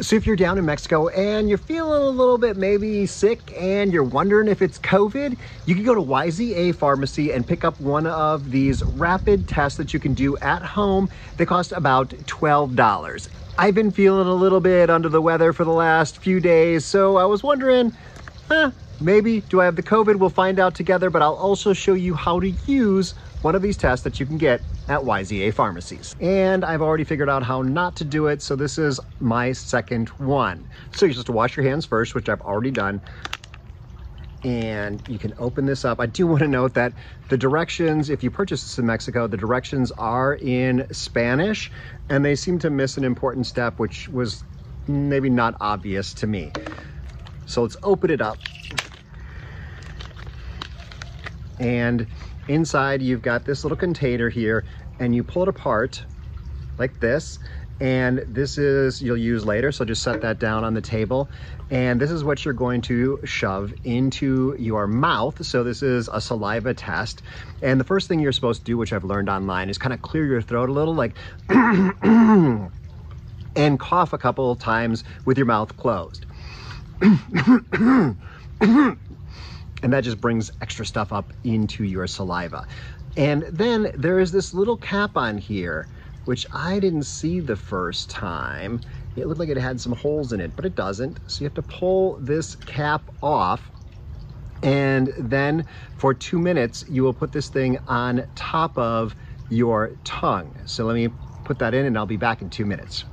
So if you're down in Mexico and you're feeling a little bit maybe sick and you're wondering if it's COVID, you can go to YZA Pharmacy and pick up one of these rapid tests that you can do at home. They cost about $12. I've been feeling a little bit under the weather for the last few days, so I was wondering, maybe do I have the COVID? We'll find out together, but I'll also show you how to use one of these tests that you can get at YZA Pharmacies. And I've already figured out how not to do it, so this is my second one. So you're supposed to wash your hands first, which I've already done. And you can open this up. I do want to note that the directions, if you purchase this in Mexico, the directions are in Spanish, and they seem to miss an important step, which was maybe not obvious to me. So let's open it up. And inside you've got this little container here, and you pull it apart like this, and this is you'll use later, so just set that down on the table. And this is what you're going to shove into your mouth. So this is a saliva test, and the first thing you're supposed to do, which I've learned online, is kind of clear your throat a little, like and cough a couple of times with your mouth closed. And that just brings extra stuff up into your saliva. And then there is this little cap on here, which I didn't see the first time. It looked like it had some holes in it, but it doesn't. So you have to pull this cap off. And then for 2 minutes, you will put this thing on top of your tongue. So let me put that in and I'll be back in 2 minutes.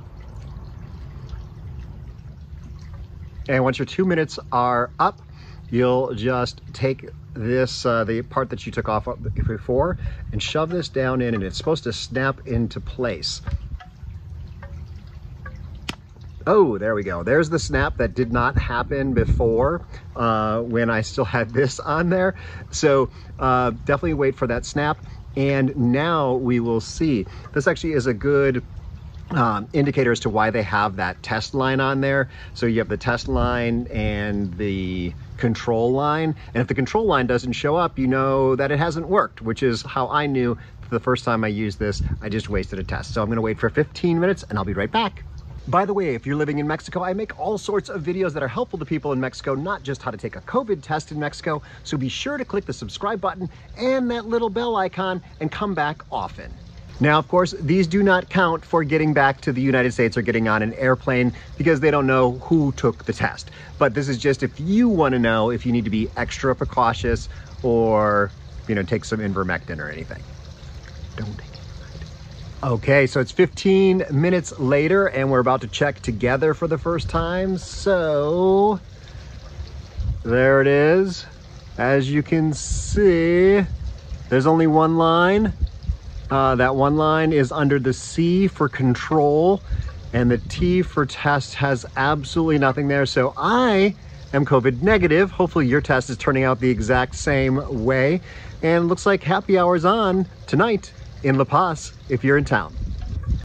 And once your 2 minutes are up, you'll just take this, the part that you took off before, and shove this down in, and it's supposed to snap into place. Oh, there we go. There's the snap that did not happen before when I still had this on there. So definitely wait for that snap. And now we will see. This actually is a good indicator as to why they have that test line on there. So you have the test line and the control line, and if the control line doesn't show up, you know that it hasn't worked, which is how I knew the first time I used this. I just wasted a test. So I'm going to wait for 15 minutes and I'll be right back. By the way, if you're living in Mexico, I make all sorts of videos that are helpful to people in Mexico, not just how to take a COVID test in Mexico. So be sure to click the subscribe button and that little bell icon and come back often. Now, of course, these do not count for getting back to the United States or getting on an airplane because they don't know who took the test. But this is just if you want to know if you need to be extra precautious or, you know, take some ivermectin or anything. Don't take it. Okay, so it's 15 minutes later and we're about to check together for the first time. So there it is. As you can see, there's only one line. That one line is under the C for control, and the T for test has absolutely nothing there. So I am COVID negative. Hopefully your test is turning out the exact same way. And looks like happy hour's on tonight in La Paz if you're in town.